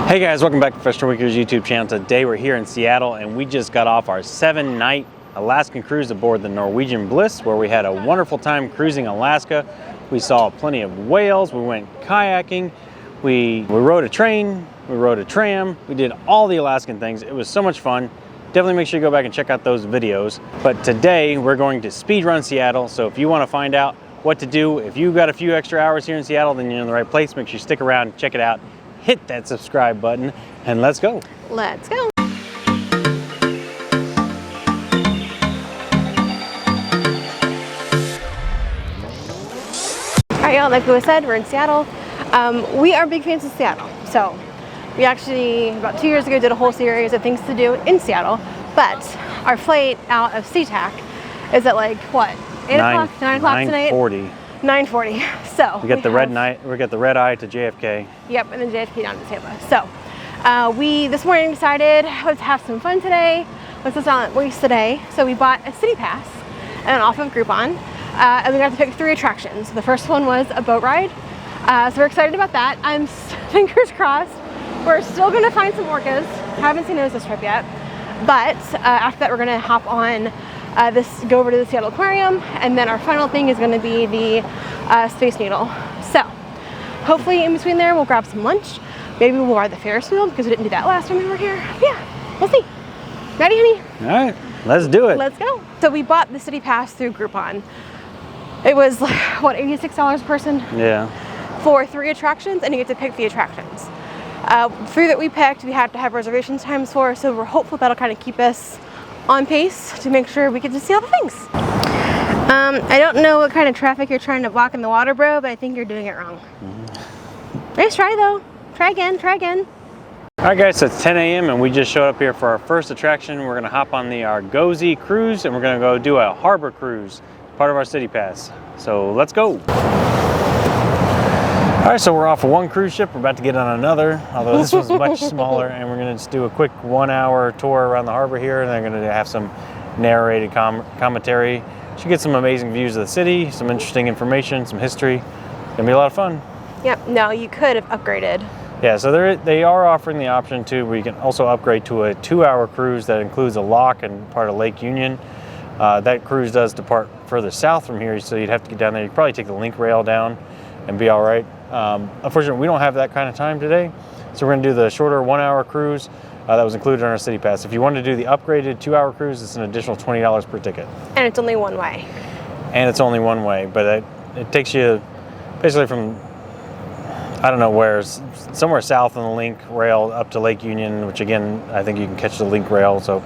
Hey guys, welcome back to Professional Weekers YouTube channel. Today we're here in Seattle and we just got off our 7-night Alaskan cruise aboard the Norwegian Bliss, where we had a wonderful time cruising Alaska. We saw plenty of whales, we went kayaking, we rode a train, we rode a tram, we did all the Alaskan things. It was so much fun. Definitely make sure you go back and check out those videos. But today we're going to speed run Seattle, so if you want to find out what to do, if you've got a few extra hours here in Seattle, then you're in the right place. Make sure you stick around, check it out. Hit that subscribe button and let's go. Let's go. All right, y'all, like Louis said, we're in Seattle. We are big fans of Seattle. So we actually, about 2 years ago, did a whole series of things to do in Seattle. But our flight out of SeaTac is at like, what, 8 o'clock, 9 o'clock tonight? 9:40. 9:40. So we got the red eye to JFK. Yep, and then JFK down to Tampa. So we this morning decided let's have some fun today. Let's not waste the day. So we bought a city pass and off of Groupon, and we got to pick 3 attractions. The first one was a boat ride. So we're excited about that. I'm fingers crossed. We're still going to find some orcas. Haven't seen those this trip yet. But after that, we're going to hop on go over to the Seattle Aquarium, and then our final thing is going to be the Space Needle. So hopefully in between there we'll grab some lunch. Maybe we'll ride the Ferris wheel because we didn't do that last time we were here. Yeah, we'll see. Ready, honey? All right, let's do it. Let's go. So we bought the city pass through Groupon. It was what, $86 a person? Yeah. For 3 attractions, and you get to pick the attractions. 3 that we picked, we had to have reservation times for, so we're hopeful that'll kind of keep us on pace to make sure we get to see all the things. I don't know what kind of traffic you're trying to block in the water, bro, but I think you're doing it wrong. Nice try though. Try again, try again. All right guys, so it's 10 a.m. and we just showed up here for our first attraction. We're gonna hop on the Argosy cruise and we're gonna go do a harbor cruise, part of our city pass. So let's go. All right, so we're off of one cruise ship. We're about to get on another, although this was much smaller, and we're gonna just do a quick 1-hour tour around the harbor here, and then we're gonna have some narrated commentary. Should get some amazing views of the city, some interesting information, some history. Gonna be a lot of fun. Yep, no, you could have upgraded. Yeah, so they are offering the option too, where you can also upgrade to a 2-hour cruise that includes a lock and part of Lake Union. That cruise does depart further south from here, so you'd have to get down there. You could probably take the link rail down and be all right. Unfortunately, we don't have that kind of time today, so we're going to do the shorter 1-hour cruise that was included on our city pass. If you want to do the upgraded 2-hour cruise, it's an additional $20 per ticket. And it's only one way. And it's only one way, but it takes you basically from, I don't know where, somewhere south on the link rail up to Lake Union, which again, I think you can catch the link rail. So,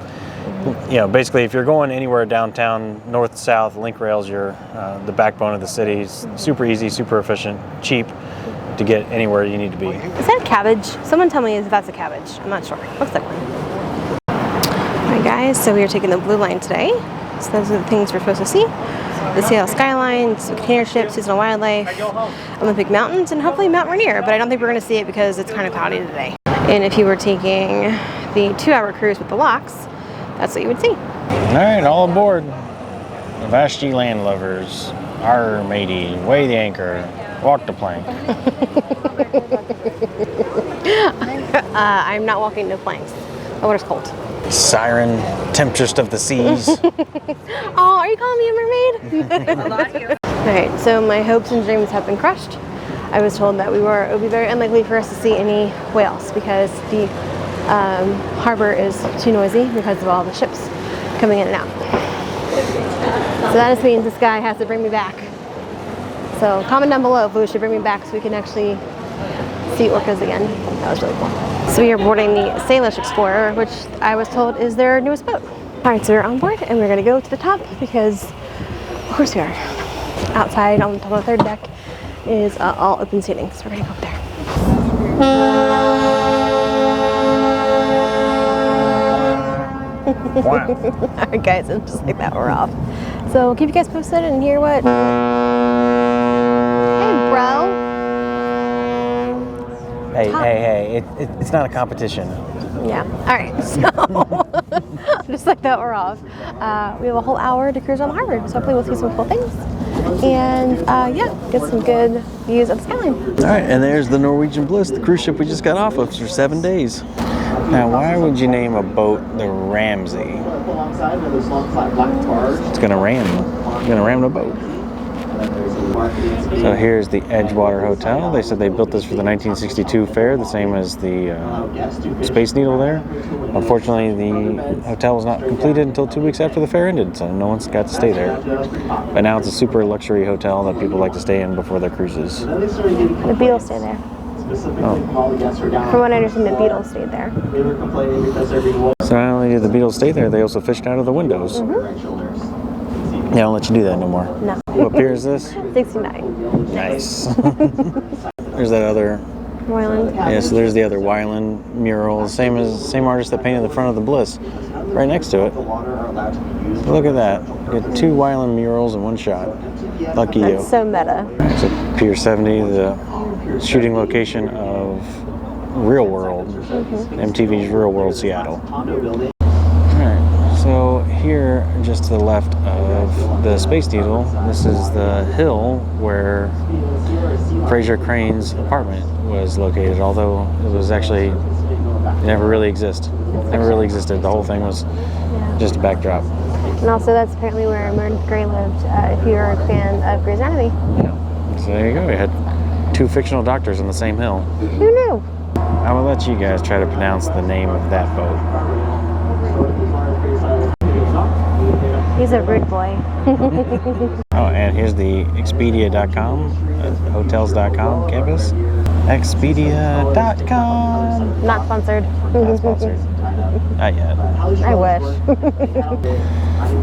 you know, basically if you're going anywhere downtown, north, south, link rail's the backbone of the city. It's super easy, super efficient, cheap to get anywhere you need to be. Is that a cabbage? Someone tell me if that's a cabbage. I'm not sure. Looks like one. Alright guys, so we are taking the blue line today. So those are the things we're supposed to see. The Seattle skyline, some container ships, seasonal wildlife, Olympic mountains, and hopefully Mount Rainier, but I don't think we're going to see it because it's kind of cloudy today. And if you were taking the 2-hour cruise with the locks, that's what you would see. Alright, all aboard. Vashti land lovers, arr matey, weigh the anchor, walk the plank. I'm not walking no planks. The water's cold. Siren, temptress of the seas. Oh, are you calling me a mermaid? Alright, so my hopes and dreams have been crushed. I was told that it would be very unlikely for us to see any whales because the harbor is too noisy because of all the ships coming in and out. So that just means this guy has to bring me back. So comment down below if we should bring me back so we can actually see orcas again. That was really cool. So we are boarding the Salish Explorer, which I was told is their newest boat. Alright, so we're on board and we're going to go to the top because of course we are. Outside on the top of the 3rd deck is all open seating, so we're going to go up there. Wow. Alright guys, and just like that we're off. So we'll keep you guys posted and hear what... Hey bro! Hey, it's not a competition. Yeah, alright, so just like that we're off. We have a whole hour to cruise on the harbor, so hopefully we'll see some cool things. and yeah, get some good views of the skyline. All right, and there's the Norwegian Bliss, the cruise ship we just got off of for 7 days. Now, why would you name a boat the Ramsey? It's gonna ram. It's gonna ram the boat. So here's the Edgewater Hotel. They said they built this for the 1962 fair, the same as the Space Needle there. Unfortunately, the hotel was not completed until 2 weeks after the fair ended, so no one's got to stay there. But now it's a super luxury hotel that people like to stay in before their cruises. The Beatles stay there. Oh. From what I understand, the Beatles stayed there. So not only did the Beatles stay there, they also fished out of the windows. Yeah, I don't let you do that no more. No. What pier is this? 69. Nice. There's that other. Royland. Yeah, so there's the other Wyland mural, same artist that painted the front of the Bliss, right next to it. Look at that. You get 2 Wyland murals in one shot. Lucky you. That's so meta. So Pier 70, the shooting location of Real World, MTV's Real World Seattle. So here, just to the left of the Space Needle, this is the hill where Fraser Crane's apartment was located, although it was actually, it never really existed. The whole thing was just a backdrop. And also that's apparently where Meredith Grey lived, if you're a fan of Grey's Anatomy. Yeah. So there you go, you had 2 fictional doctors on the same hill. Who knew? I will let you guys try to pronounce the name of that boat. He's a rude boy. Oh, and here's the Expedia.com, hotels.com campus. Expedia.com. Not sponsored. Not sponsored. Not yet. I wish.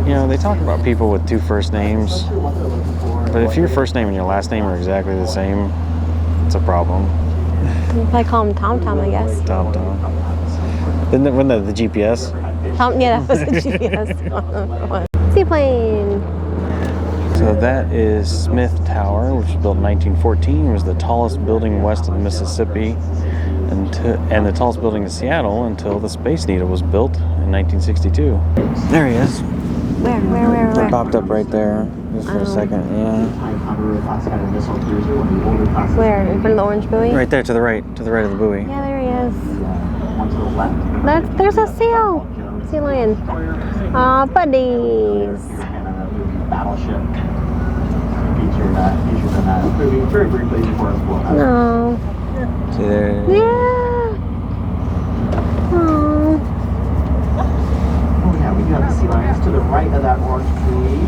You know, they talk about people with 2 first names, but if your first name and your last name are exactly the same, it's a problem. I call him Tom Tom, I guess. Tom Tom. Wasn't that the GPS? Tom, yeah, that was a GPS. Seaplane. So that is Smith Tower, which was built in 1914. It was the tallest building west of the Mississippi, and the tallest building in Seattle until the Space Needle was built in 1962. There he is. Where? It popped up right there, just for a second. Yeah. Where? In front of the orange buoy? Right there, to the right of the buoy. Yeah, there he is. There's a sea lion. Aw, buddies. No. See there? Yeah. Aww. Oh yeah, we do have the sea lions to the right of that orange tree.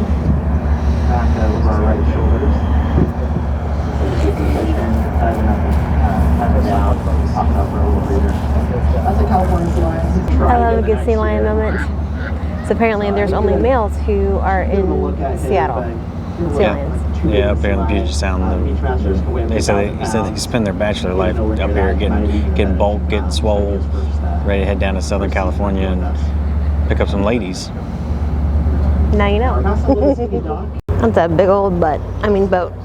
Back over our right shoulders. That's a California sea lion. I love a good sea lion moment. So apparently there's only males who are in Seattle. Sea lions. Yeah, up there in the Puget Sound. They said they spend their bachelor life up here getting bulk, getting swole, ready to head down to Southern California and pick up some ladies. Now you know. That's a big old boat.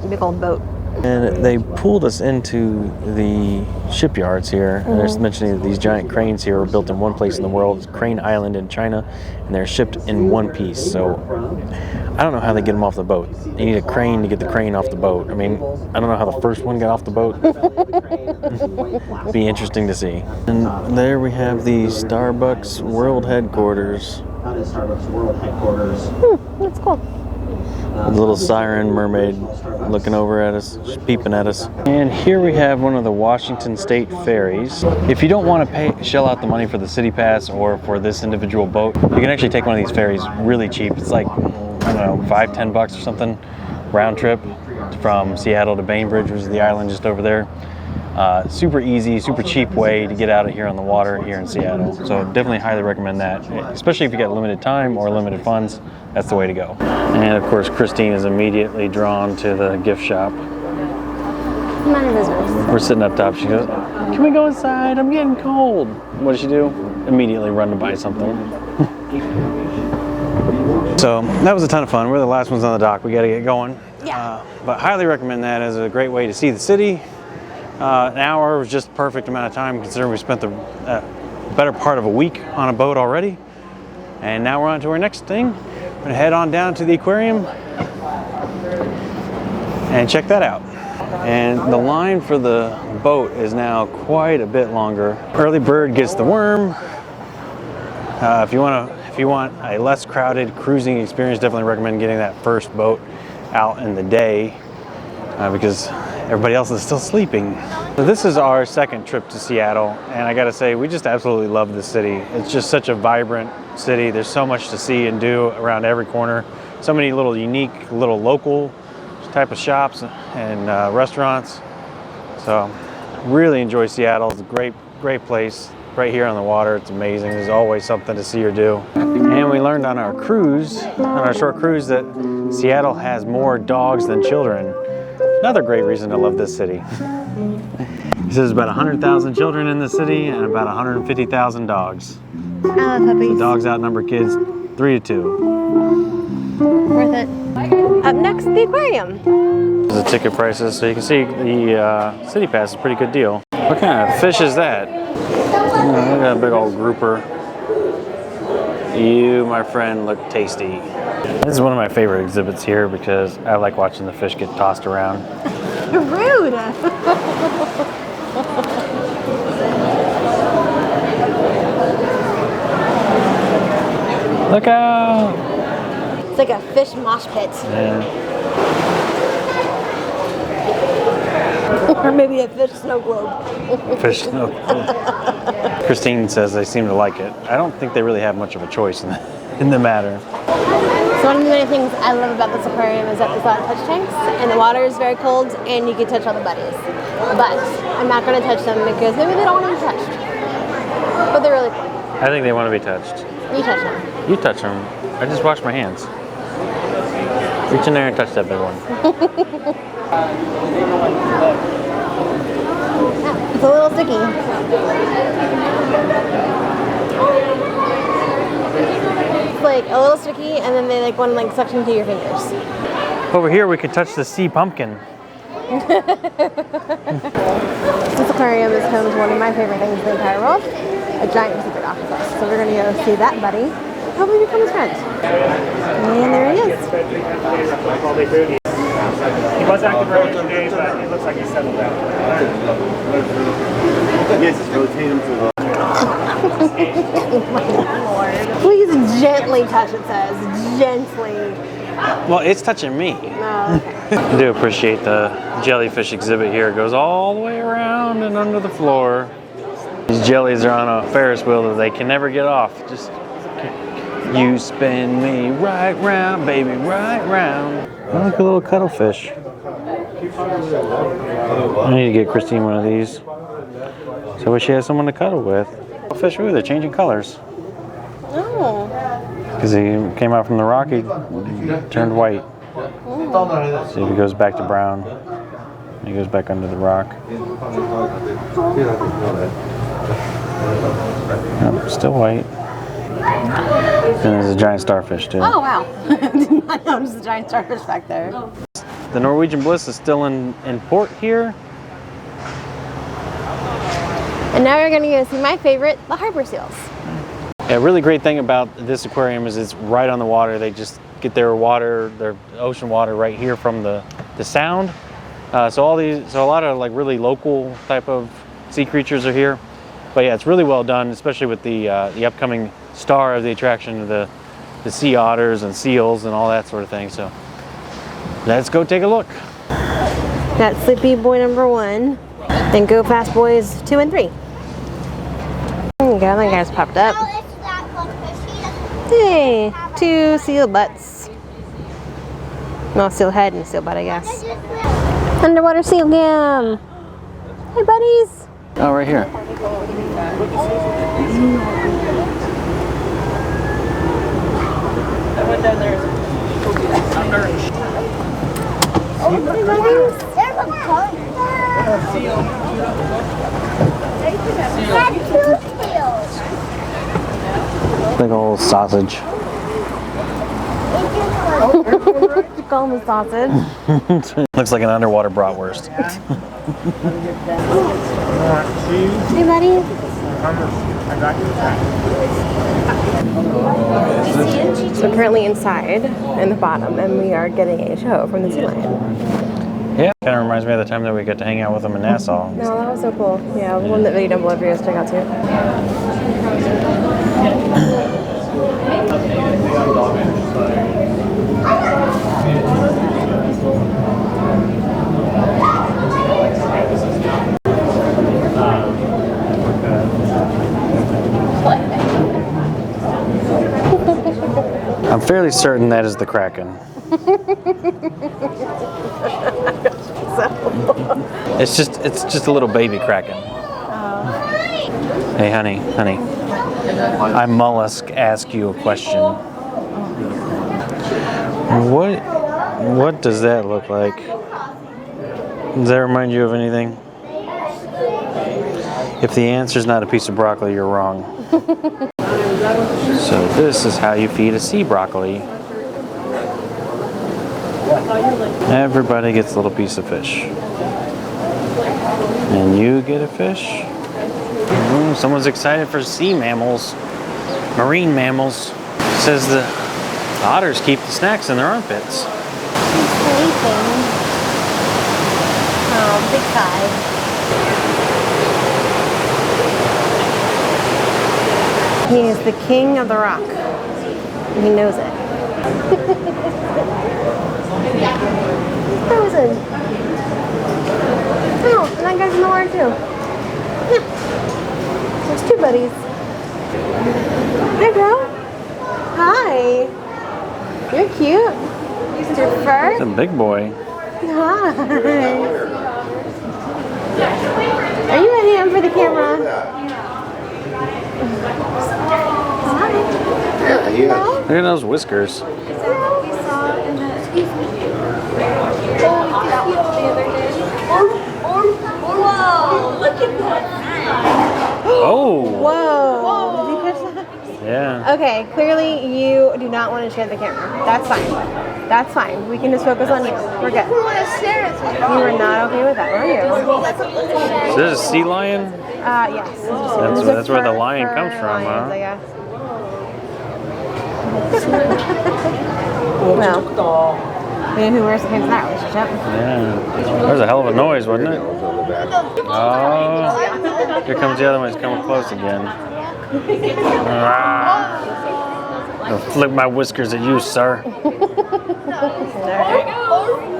Big old boat. And they pulled us into the shipyards here. And they're mentioning that these giant cranes here were built in one place in the world, Crane Island in China, and they're shipped in one piece. So I don't know how they get them off the boat. You need a crane to get the crane off the boat. I mean, I don't know how the first one got off the boat. Be interesting to see. And there we have the Starbucks World Headquarters. That is Starbucks World Headquarters. That's cool. The little siren mermaid looking over at us, just peeping at us. And here we have one of the Washington State ferries. If you don't want to shell out the money for the city pass or for this individual boat, you can actually take one of these ferries really cheap. It's like, I don't know, $5-10 or something round trip from Seattle to Bainbridge, which is the island just over there. Super easy, super cheap way to get out of here on the water here in Seattle. So definitely highly recommend that, especially if you got limited time or limited funds. That's the way to go. And of course, Christine is immediately drawn to the gift shop. None of business. We're sitting up top. She goes, "Can we go inside? I'm getting cold." What does she do? Immediately run to buy something. So that was a ton of fun. We're the last ones on the dock. We got to get going. Yeah. But highly recommend that as a great way to see the city. An hour was just the perfect amount of time considering we spent the better part of a week on a boat already. And now we're on to our next thing. We're gonna head on down to the aquarium And check that out. And the line for the boat is now quite a bit longer. Early bird gets the worm. If you want a less crowded cruising experience, definitely recommend getting that first boat out in the day because everybody else is still sleeping. So this is our second trip to Seattle, and I gotta say, we just absolutely love this city. It's just such a vibrant city. There's so much to see and do around every corner. So many little unique, little local type of shops and restaurants. So really enjoy Seattle. It's a great place right here on the water. It's amazing. There's always something to see or do. And we learned on our cruise, on our short cruise, that Seattle has more dogs than children. Another great reason to love this city. He says about 100,000 children in the city and about 150,000 dogs. I love puppies. The dogs outnumber kids 3-2. Worth it. Up next, the aquarium. The ticket prices, so you can see the city pass is a pretty good deal. What kind of fish is that? Oh, look at that big old grouper. You, my friend, look tasty. This is one of my favorite exhibits here because I like watching the fish get tossed around. Rude. Look out! It's like a fish mosh pit. Yeah. Or maybe a fish snow globe. Fish snow. Christine says they seem to like it. I don't think they really have much of a choice in the matter. So one of the many things I love about this aquarium is that there's a lot of touch tanks, and the water is very cold, and you can touch all the buddies. But I'm not going to touch them because maybe they don't want to be touched. But they're really cool. I think they want to be touched. You touch them. You touch them. I just washed my hands. Reach in there and touch that big one. It's a little sticky. It's like a little sticky, and then they like want to like suction to your fingers. Over here we can touch the sea pumpkin. This aquarium is home to one of my favorite things in the entire world, a giant Pacific octopus. So we're going to go see that buddy. Hopefully become his friend. And there he is. He was active earlier today, but it looks like he settled down. Yes, it's rotating to the... Oh my lord. Please gently touch, it says. Gently. Well, it's touching me. Oh, okay. I do appreciate the jellyfish exhibit here. It goes all the way around and under the floor. These jellies are on a Ferris wheel that they can never get off. Just, you spin me right round, baby, right round. I like a little cuttlefish. I need to get Christine one of these. So I wish she had someone to cuddle with. Fish, ooh, they're changing colors. Oh. Because he came out from the rock, he turned white. See if he goes back to brown. He goes back under the rock. Nope, still white. And there's a giant starfish too. Oh wow. I did not notice the giant starfish back there. The Norwegian Bliss is still in port here. And now we're going to go see my favorite, the harbor seals. A really great thing about this aquarium is it's right on the water. They just get their water, their ocean water right here from the sound. So a lot of like really local type of sea creatures are here. But yeah, it's really well done, especially with the upcoming star of the attraction, the sea otters and seals and all that sort of thing. So let's go take a look. That's Sleepy Boy number 1, and Go Fast Boys 2 and 3. There you go, that guy's popped up. Hey, 2 seal butts. No, seal head and seal butt, I guess. Underwater seal cam. Hey, buddies. Oh, right here. That one down there is undernourished. Hey, buddies. There's a pond. That's 2 seals. Big old sausage. You call him a sausage. Looks like an underwater bratwurst. Hey, buddy. I got you. So we're currently inside in the bottom, and we are getting a show from the sea lion. Yeah, kind of reminds me of the time that we got to hang out with them in Nassau. No, that was so cool. Yeah, we'll link that video down below for you guys to check out too. I'm fairly certain that is the Kraken. It's just a little baby Kraken. Hey, honey. I mollusk ask you a question. What does that look like? Does that remind you of anything? If the answer's not a piece of broccoli, you're wrong. So this is how you feed a sea broccoli. Everybody gets a little piece of fish. And you get a fish. Ooh, someone's excited for sea mammals. Marine mammals. Says the otters keep the snacks in their armpits. He's sleeping. Oh, big five. He is the king of the rock. And he knows it. Frozen. Oh, and that guy's in the water too. Yeah. There's two buddies. Hi, bro. Hi. You're cute. Is your fur? It's a big boy. Hi. Are you a ham for the camera? Yeah, he is. Look at those whiskers. Whoa, look at that. Oh! Whoa. Did you catch that? Yeah. Okay, clearly you do not want to share the camera. That's fine. That's fine. We can just focus on you. We're good. You want to stare at me? You were not okay with that, were you? Is this a sea lion? Yes. That's where the lion comes from, huh? I guess. Well, we know who wears the pants in that relationship. Yeah. That was a hell of a noise, wasn't it? Oh. Here comes the other one. He's coming close again. I'll flip my whiskers at you, sir.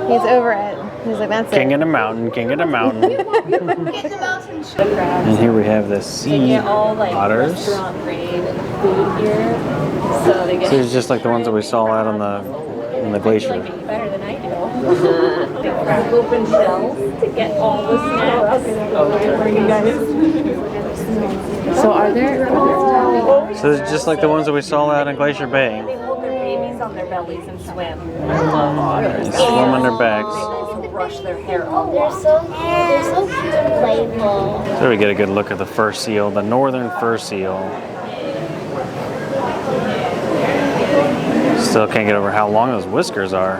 He's over it. He's like, that's King it. of the mountain, king of the mountain. And here we have the sea otters. Restaurant grade food here, so they get So it's just like the ones that we saw out on the glacier. better than I do. They crack open shells to get all the snacks. So are there? So it's just like the ones that we saw out in Glacier Bay. They hold their babies on their bellies and swim. They swim on their backs. Also brush their hair Oh, off. they're so cute and playful. So we get a good look at the fur seal, the northern fur seal. Still can't get over how long those whiskers are.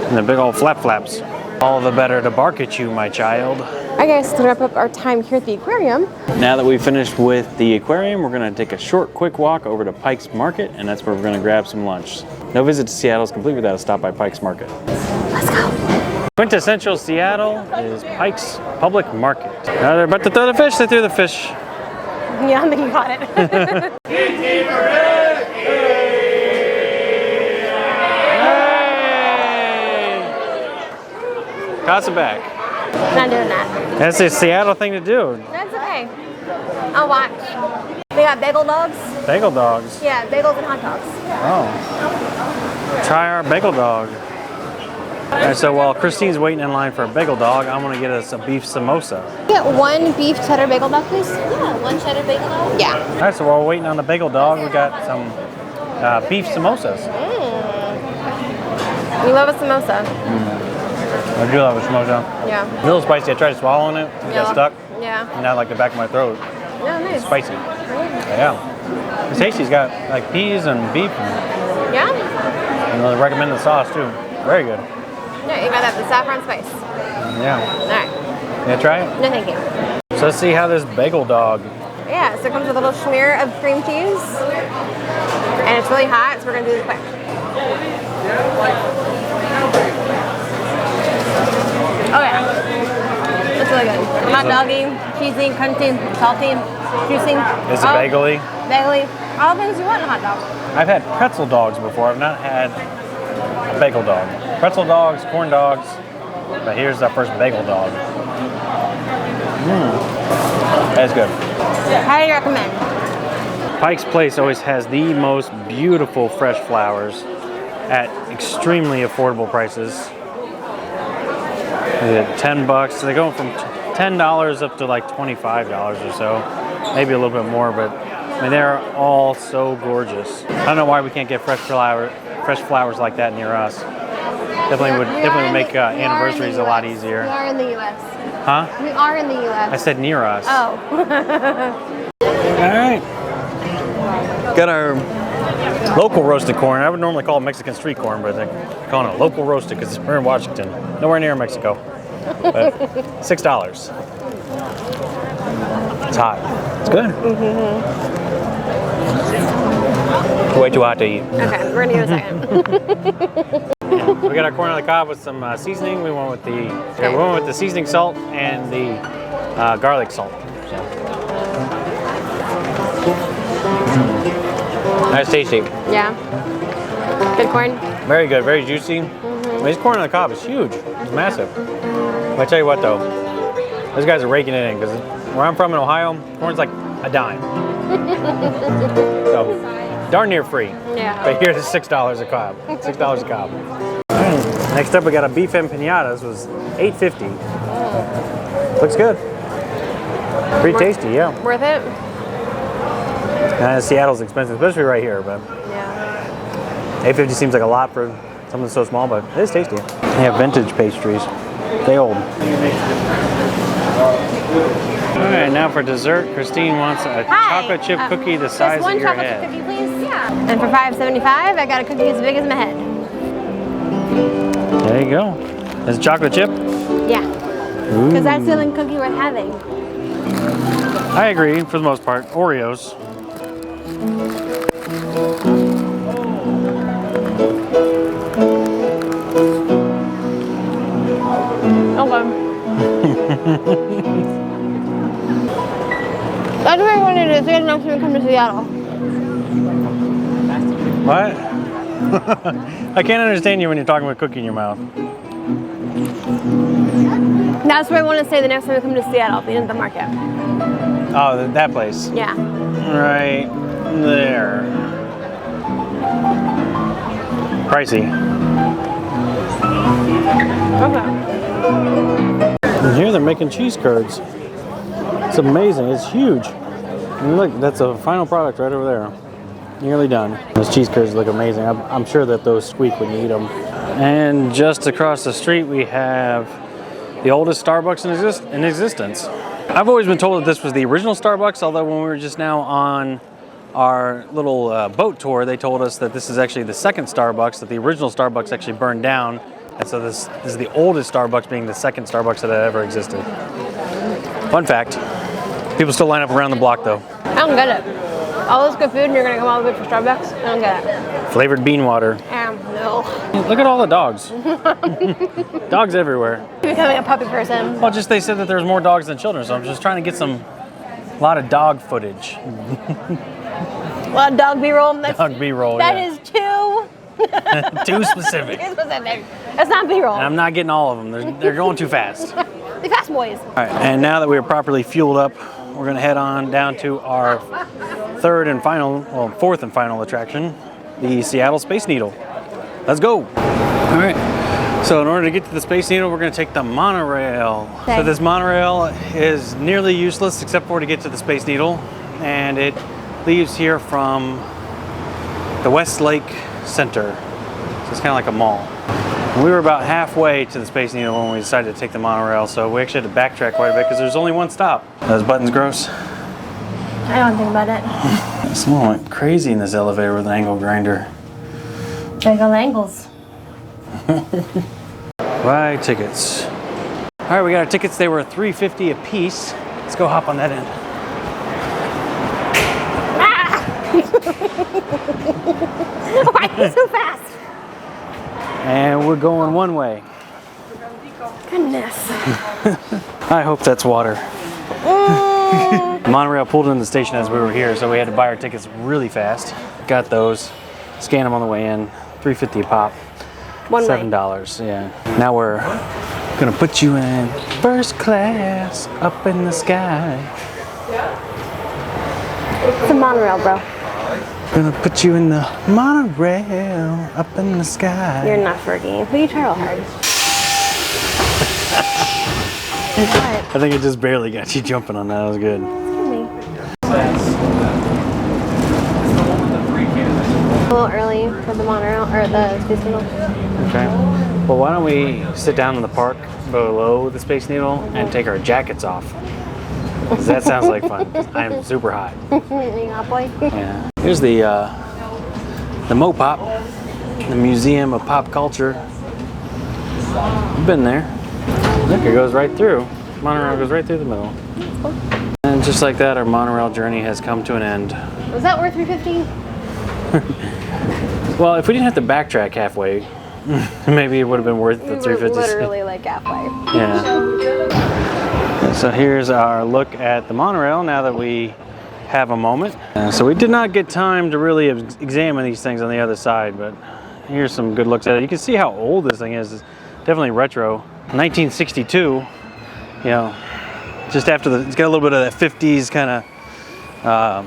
And the big old flaps. All the better to bark at you, my child. Alright guys, to wrap up our time here at the aquarium. Now that we've finished with the aquarium, we're going to take a short, quick walk over to Pike's Market, and that's where we're going to grab some lunch. No visit to Seattle is complete without a stop by Pike's Market. Let's go. Quintessential Seattle is Pike's Public Market. Now they're about to throw the fish. They threw the fish. Yeah, I think you got it. Toss it back. Not doing that. That's a Seattle thing to do. That's okay. I'll watch. They got bagel dogs. Bagel dogs. Yeah, bagels and hot dogs. Oh. Try our bagel dog. All right, so while Christine's waiting in line for a bagel dog, I'm gonna get us a beef samosa. Get one beef cheddar bagel dog, please. Yeah, one cheddar bagel dog. Yeah. All right, so while we're waiting on the bagel dog, we got some beef samosas. You love a samosa. I do love a samosa. Yeah. A little spicy. I tried swallowing it, it got stuck, Yeah. and now like the back of my throat. Yeah, nice. Spicy. Yeah. It's tasty. It's got like peas and beef, Yeah? and I recommend the sauce too. Very good. Yeah, you got that, the saffron spice. Yeah. All right. Yeah, try it. No, thank you. So let's see how this bagel dog. Yeah, so it comes with a little smear of cream cheese. And it's really hot, so we're gonna do this quick. Oh yeah. It's really good. Hot doggy, cheesy, crunchy, salty, juicy. Is it bagely? Bagely. All the things you want in a hot dog. I've had pretzel dogs before. I've not had a bagel dog. Pretzel dogs, corn dogs, but here's our first bagel dog. That's good. Highly recommend. Pike's Place always has the most beautiful fresh flowers at extremely affordable prices. They get $10. They go from $10 up to like $25 or so, maybe a little bit more, but I mean they're all so gorgeous. I don't know why we can't get fresh flowers like that near us. Definitely would make anniversaries a lot easier. We are in the U.S. Huh? We are in the U.S. I said near us. Oh. All right. Got our local roasted corn. I would normally call it Mexican street corn, but they're calling it local roasted because we're in Washington, nowhere near Mexico. But $6. It's hot. It's good. It's way too hot to eat. Okay, we're gonna give it a second. We got our corn on the cob with some seasoning. We went with the seasoning salt and the garlic salt. That's tasty. Yeah. Good corn. Very good, very juicy. I mean, this corn on the cob is huge. It's massive. But I tell you what though, those guys are raking it in because where I'm from in Ohio, corn's like a dime. So, darn near free. Yeah. But here it's $6 a cob. $6 a cob. Next up we got a beef empanadas, was $8.50. Looks good. Pretty tasty, yeah. Worth it? Seattle's expensive, especially right here, but Yeah. $8.50 seems like a lot for something so small, but it is tasty. They have vintage pastries. They old. All right, now for dessert, Christine wants a chocolate chip cookie the size of your head. Just one chocolate chip cookie, please. Yeah. And for $5.75, I got a cookie as big as my head. There you go. Is it chocolate chip? Yeah. Because that's the only cookie worth having. I agree, for the most part. Oreos. That's what I wanted to do. So next time we come to Seattle. What? I can't understand you when you're talking with a cookie in your mouth. That's where I want to stay the next time we come to Seattle, being at the market. Oh, that place. Yeah. Right there. Pricey. Okay. And here they're making cheese curds. It's amazing. It's huge. And look, that's a final product right over there. Nearly done. Those cheese curds look amazing. I'm sure that those squeak when you eat them. And just across the street we have the oldest Starbucks in existence. I've always been told that this was the original Starbucks, although when we were just now on our little boat tour, they told us that this is actually the second Starbucks, that the original Starbucks actually burned down. And so this is the oldest Starbucks, being the second Starbucks that had ever existed. Fun fact. People still line up around the block though. I don't get it. All this good food and you're gonna come all the way for Starbucks? I don't get it. Flavored bean water. No. Look at all the dogs. Dogs everywhere. You're becoming a puppy person. Well, just they said that there's more dogs than children, so I'm just trying to get a lot of dog footage. Well, dog B-roll. Dog B-roll, That yeah. is too... Too specific. Too specific. That's not B-roll. And I'm not getting all of them. They're going too fast. The fast boys. All right, and now that we're properly fueled up, we're gonna head on down to our fourth and final attraction, the Seattle Space Needle. Let's go. All right, so in order to get to the Space Needle, we're gonna take the monorail. Okay. So this monorail is nearly useless except for to get to the Space Needle, and it leaves here from the Westlake Center. So it's kind of like a mall. We were about halfway to the Space Needle when we decided to take the monorail, so we actually had to backtrack quite a bit because there's only one stop. Those buttons gross? I don't think about it. Someone went crazy in this elevator with an angle grinder. Big ol' angles. Buy tickets. All right, we got our tickets. They were $3.50 a piece. Let's go hop on that end. Why are you so fast? And we're going one way. Goodness. I hope that's water. Monorail pulled in the station as we were here, so we had to buy our tickets really fast. Got those, scanned them on the way in, $3.50 a pop. One way. $7, yeah. Now we're gonna put you in first class up in the sky. It's a monorail, bro. Gonna put you in the monorail up in the sky. You're not Fergie, but you try real hard. I think it just barely got you jumping on that. That was good. A little early for the monorail or the Space Needle. Okay. Well, why don't we sit down in the park below the Space Needle and take our jackets off? 'Cause that sounds like fun. I am super hot. Yeah, boy. Yeah. Here's the Mopop, the Museum of Pop Culture. I've been there. Look, it goes right through. Monorail goes right through the middle. And just like that, our monorail journey has come to an end. Was that worth $3.50? Well, if we didn't have to backtrack halfway, maybe it would have been worth the We were $3.50. literally like halfway. Yeah. So here's our look at the monorail now that we have a moment. So we did not get time to really examine these things on the other side, but here's some good looks at it. You can see how old this thing is. It's definitely retro. 1962, you know, just after it's got a little bit of that 50s kind of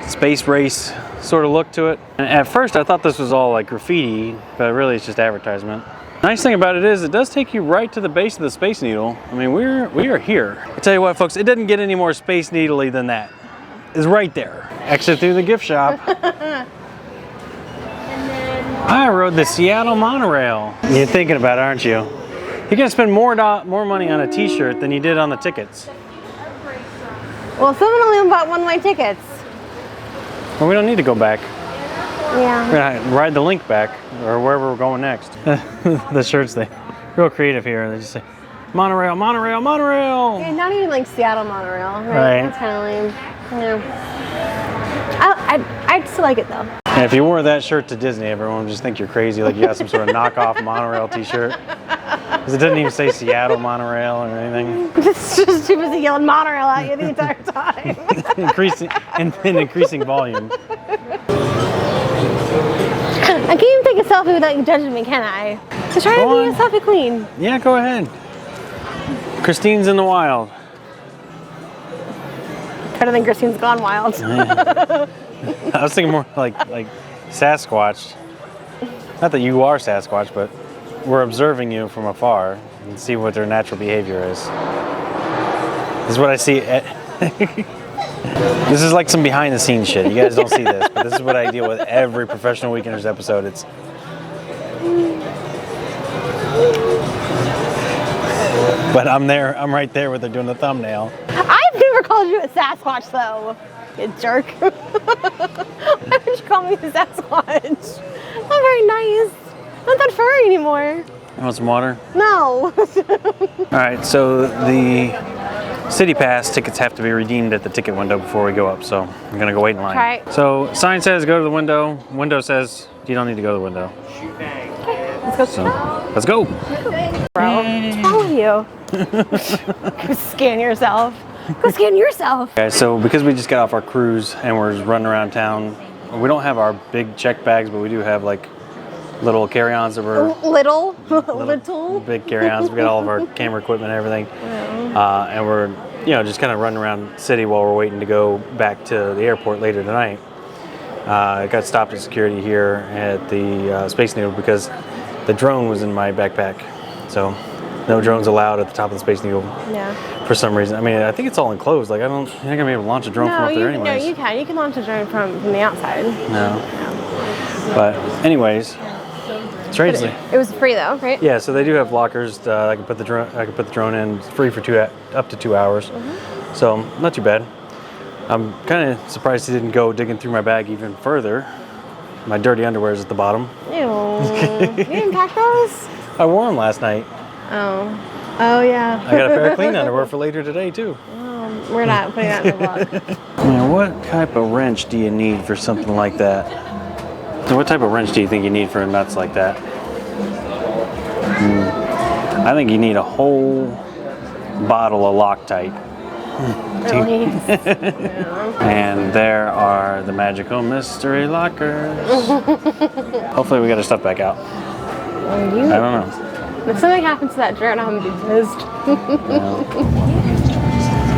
space race sort of look to it. And at first I thought this was all like graffiti, but really it's just advertisement. Nice thing about it is it does take you right to the base of the Space Needle. I mean, we are here. I tell you what, folks, it doesn't get any more Space Needle-y than that. It's right there. Exit through the gift shop. I rode the Seattle monorail. You're thinking about it, aren't you? You're gonna spend more money on a t-shirt than you did on the tickets. Well, someone only bought one-way tickets. Well, we don't need to go back. Yeah. We're gonna ride the link back, or wherever we're going next. The shirts, they real creative here. They just say, monorail, monorail, monorail. Yeah, not even like Seattle monorail, right? Right. That's kind of lame. Yeah. I'd still like it though. And if you wore that shirt to Disney, everyone would just think you're crazy, like you got some sort of knockoff monorail t-shirt. Because it doesn't even say Seattle monorail or anything. It's just too busy yelling monorail at you the entire time. increasing volume. I can't even take a selfie without you judging me, can I? So try to be a selfie queen. Yeah, go ahead. Christine's in the wild. Better than Christine's Gone Wild. I was thinking more like Sasquatch. Not that you are Sasquatch, but we're observing you from afar and see what their natural behavior is. This is what I see. This is like some behind the scenes shit. You guys don't see this, but this is what I deal with every Professional Weekenders episode. It's but I'm right there where they're doing the thumbnail. I've never called you a Sasquatch though, you jerk. Why would you call me a Sasquatch? Not very nice. Not that furry anymore. You want some water? No. All right, so the City Pass tickets have to be redeemed at the ticket window before we go up, so I'm gonna go wait in line. Try. So sign says go to the window. Window says you don't need to go to the window. Let's go. So let's go. Bro, what's wrong with you? Go scan yourself. Go scan yourself. Okay, so because we just got off our cruise and we're just running around town, we don't have our big check bags, but we do have like little carry-ons that were Little. big carry-ons. We got all of our camera equipment and everything, and we're just kind of running around the city while we're waiting to go back to the airport later tonight. I got stopped at security here at the Space Needle because the drone was in my backpack, so no drones allowed at the top of the Space Needle. Yeah. For some reason, I mean, I think it's all enclosed. Like, you're not gonna be able to launch a drone from up there anyways. No, you can. You can launch a drone from the outside. No. But anyways, strangely. It was free though, right? Yeah, so they do have lockers. I can put the drone in. It's free for up to 2 hours. So not too bad. I'm kind of surprised he didn't go digging through my bag even further. My dirty underwear is at the bottom. Ew. You didn't pack those? I wore them last night. Oh yeah. I got a pair of clean underwear for later today too. We're not putting that in the vlog. Man, what type of wrench do you need for something like that? So what type of wrench do you think you need for nuts like that? I think you need a whole bottle of Loctite. And there are the magical mystery lockers. Hopefully we get our stuff back out. I don't know. If something happens to that drone, I'm gonna be pissed.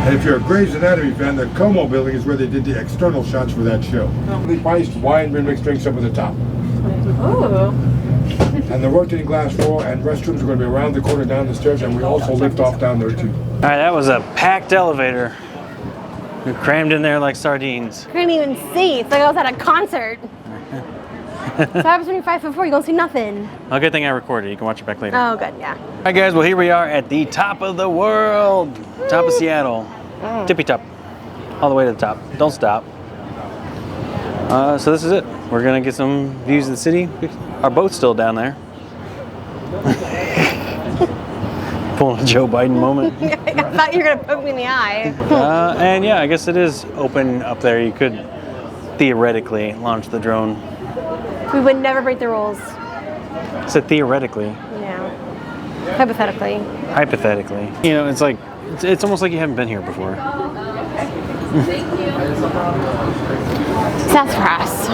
And if you're a Grey's Anatomy fan, the Como building is where they did the external shots for that show. The priced wine and mixed drinks up at the top. Oh. And the rotating glass floor and restrooms are going to be around the corner down the stairs, and we also lift off down there too. All right, that was a packed elevator. We crammed in there like sardines. Couldn't even see. It's like I was at a concert. So what happens when you're 5'4"? You don't see nothing. Oh, good thing I recorded. You can watch it back later. Oh, good, yeah. All right, guys. Well, here we are at the top of the world, top of Seattle, tippy top, all the way to the top. Don't stop. So this is it. We're gonna get some views of the city. Our boat's still down there. Pulling a Joe Biden moment. I thought you were gonna poke me in the eye. And yeah, I guess it is open up there. You could theoretically launch the drone. We would never break the rules. I said theoretically. Yeah. Hypothetically. Hypothetically. You know, it's like, it's almost like you haven't been here before. Sassafras.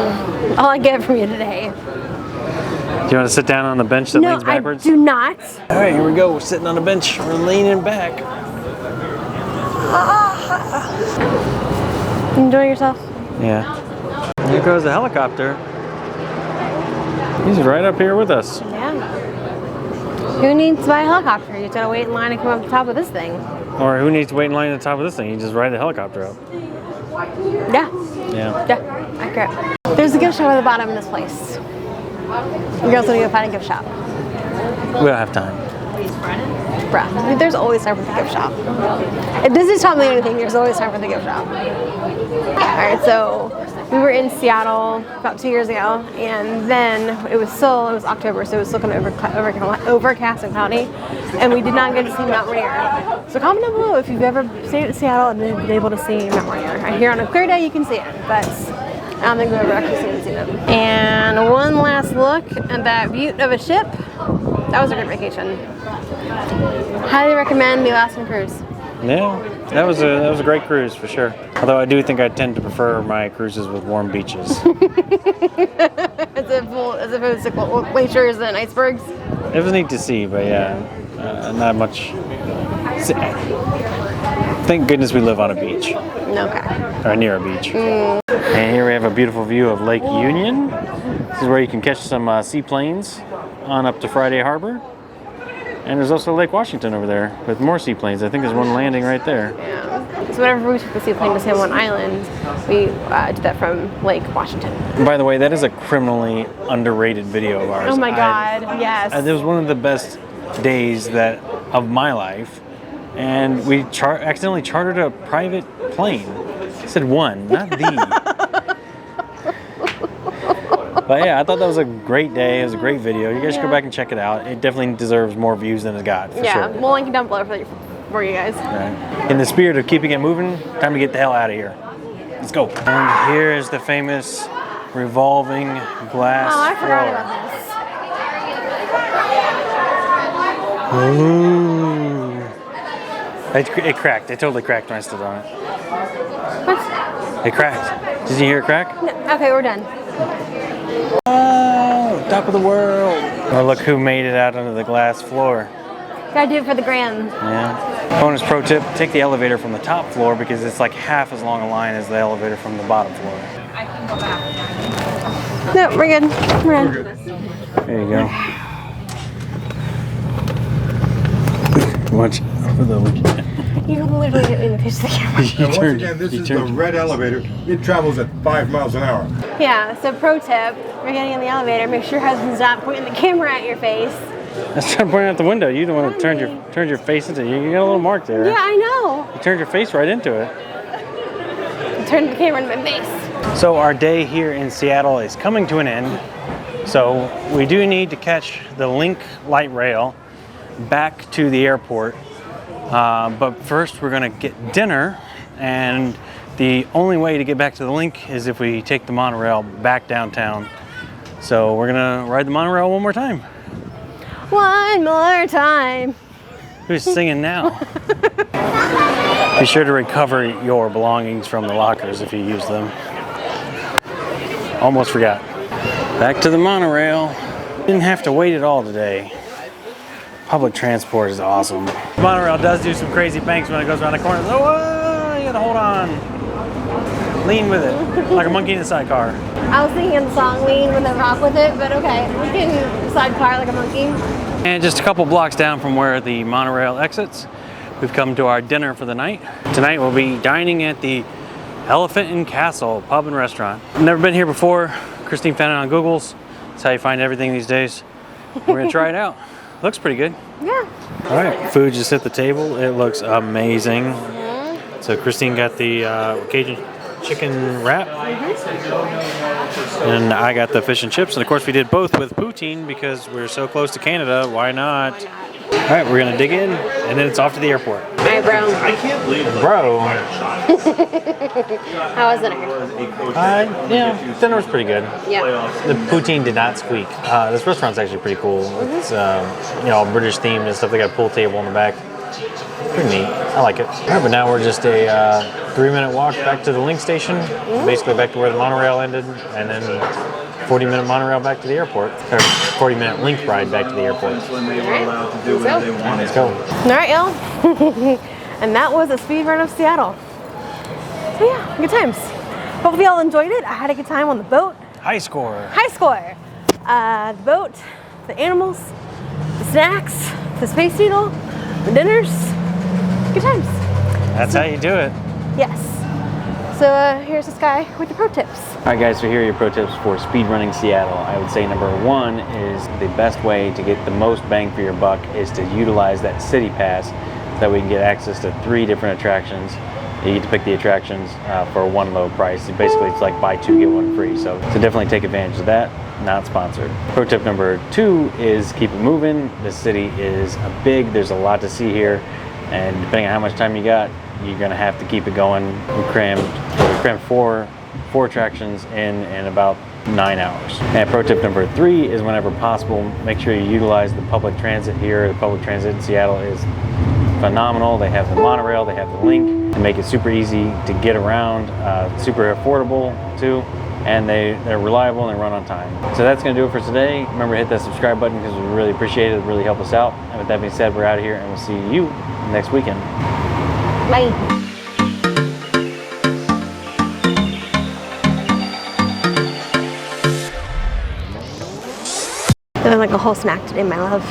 All I get from you today. Do you want to sit down on the bench that leans backwards? I do not. All right, here we go. We're sitting on the bench. We're leaning back. Enjoy yourself? Yeah. Here goes the helicopter. He's right up here with us. Yeah. Who needs to buy a helicopter? You just gotta wait in line and come up the top of this thing. Or who needs to wait in line at the top of this thing? You just ride the helicopter up. Yeah. Yeah. Yeah. Accurate. There's a gift shop at the bottom of this place. You girls want to go find a gift shop? We don't have time. Bruh, there's always time for the gift shop. If this has taught me anything, there's always time for the gift shop. Alright, so we were in Seattle about 2 years ago, and then it was October, so it was still kind of overcast and cloudy, and we did not get to see Mount Rainier. So comment down below if you've ever stayed at Seattle and been able to see Mount Rainier. I hear on a clear day you can see it, but I don't think we've ever actually seen them. And one last look at that butte of a ship. That was a great vacation. Highly recommend the Alaskan cruise. Yeah, that was a great cruise for sure. Although I do think I tend to prefer my cruises with warm beaches. as opposed to glaciers and icebergs. It was neat to see, but yeah, not much. Thank goodness we live on a beach. Okay. Or near a beach. And here we have a beautiful view of Lake Union. This is where you can catch some seaplanes on up to Friday Harbor. And there's also Lake Washington over there with more seaplanes. I think there's one landing right there. Yeah. So whenever we took the seaplane to San Juan Island, we did that from Lake Washington. And by the way, that is a criminally underrated video of ours. Oh my God, yes. It was one of the best days of my life. And we accidentally chartered a private plane. I said one, not the. But yeah, I thought that was a great day. It was a great video. You guys should go back and check it out. It definitely deserves more views than it got, for sure. We'll link it down below for you guys. Right. In the spirit of keeping it moving, time to get the hell out of here. Let's go. And here is the famous revolving glass Oh, I forgot about this. Ooh. It cracked. It totally cracked when I stood on it. What? It cracked. Did you hear it crack? No. Okay, we're done. Oh, top of the world. Oh, look who made it out onto the glass floor. Gotta do it for the gram. Yeah. Bonus pro tip, take the elevator from the top floor because it's like half as long a line as the elevator from the bottom floor. I can go back. No, we're good. We're done. There you go. Watch for the You literally didn't even pitch the camera. And once again, this is the red elevator. It travels at 5 miles an hour. Yeah, so pro tip, you're getting in the elevator, make sure your husband's not pointing the camera at your face. That's trying to point out the window. You don't want to turn your face into it. You got a little mark there. Yeah, I know. You turned your face right into it. Turn the camera into my face. So our day here in Seattle is coming to an end. So we do need to catch the Link light rail back to the airport. But first we're gonna get dinner, and the only way to get back to the Link is if we take the monorail back downtown. So we're gonna ride the monorail one more time. One more time. Who's singing now? Be sure to recover your belongings from the lockers if you use them. Almost forgot. Back to the monorail. Didn't have to wait at all today. Public transport is awesome. The monorail does do some crazy banks when it goes around the corner. Oh, you gotta hold on. Lean with it, like a monkey in a sidecar. I was thinking of the song Lean with a rock with it, but okay. We can sidecar like a monkey. And just a couple blocks down from where the monorail exits, we've come to our dinner for the night. Tonight we'll be dining at the Elephant and Castle Pub and Restaurant. Never been here before. Christine found it on Google's. That's how you find everything these days. We're gonna try it out. Looks pretty good. Yeah. All right, food just hit the table. It looks amazing. So Christine got the Cajun chicken wrap, and I got the fish and chips. And of course we did both with poutine because we're so close to Canada. Why not? All right, we're gonna dig in, and then it's off to the airport. All right, bro. Bro. How was dinner? Yeah, dinner was pretty good. Yeah. The poutine did not squeak. This restaurant's actually pretty cool. It's you know, British themed and stuff. They got a pool table in the back. Pretty neat. I like it. All right, but now we're just a 3-minute walk back to the link station, basically back to where the monorail ended, and then 40-minute monorail back to the airport, or 40-minute link ride back to the airport. Let's go. All right, y'all. And that was a speed run of Seattle. So yeah, good times. Hopefully y'all enjoyed it. I had a good time on the boat. High score. High score. The boat, the animals, the snacks, the Space Needle, the dinners. Good times. That's how you do it. Yes. So here's this guy with the pro tips. All right, guys, so here are your pro tips for speedrunning Seattle. I would say number one is the best way to get the most bang for your buck is to utilize that city pass so that we can get access to 3 different attractions. You get to pick the attractions for one low price. Basically, it's like buy 2, get 1 free. So definitely take advantage of that. Not sponsored. Pro tip number 2 is keep it moving. The city is big. There's a lot to see here. And depending on how much time you got, you're gonna have to keep it going. We crammed 4 attractions in about 9 hours. And pro tip number 3 is whenever possible, make sure you utilize the public transit here. The public transit in Seattle is phenomenal. They have the monorail, they have the link to make it super easy to get around, super affordable too, and they're reliable and they run on time. So that's gonna do it for today. Remember to hit that subscribe button because we really appreciate it. It really help us out. And with that being said, we're out of here and we'll see you next weekend. Bye. That was like a whole snack today, my love.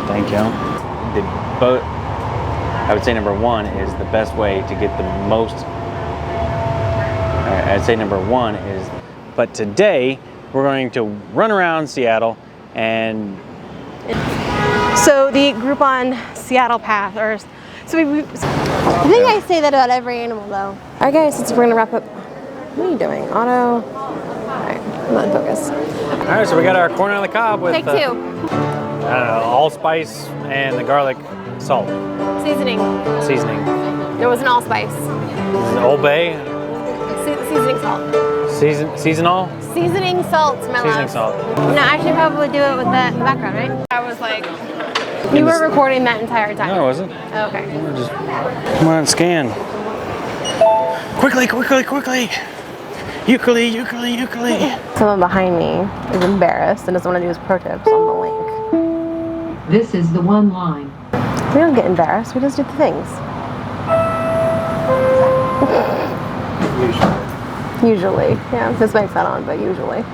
Thank you. The boat, I would say number 1 is the best way to get the most. I'd say number 1 is, but today we're going to run around Seattle and. So the Groupon Seattle Pass, or so I think I say that about every animal though. All right, guys, since we're gonna wrap up. What are you doing? Auto. All right, I'm not in focus. All right, so we got our corn on the cob with Take 2. allspice and the garlic salt Seasoning. seasoning. There was an allspice. This is Old Bay Seasoning salt. seasonal Seasoning salt, my seasoning love. salt. No, I should probably do it with that in the background, right? I was like, you were recording that entire time. No, I wasn't. Okay. Just come on, scan. Quickly. Euclid. Someone behind me is embarrassed and doesn't want to do his pro tips on the link. This is the one line. We don't get embarrassed, we just do the things. Usually. Yeah, this mic's not on, but usually.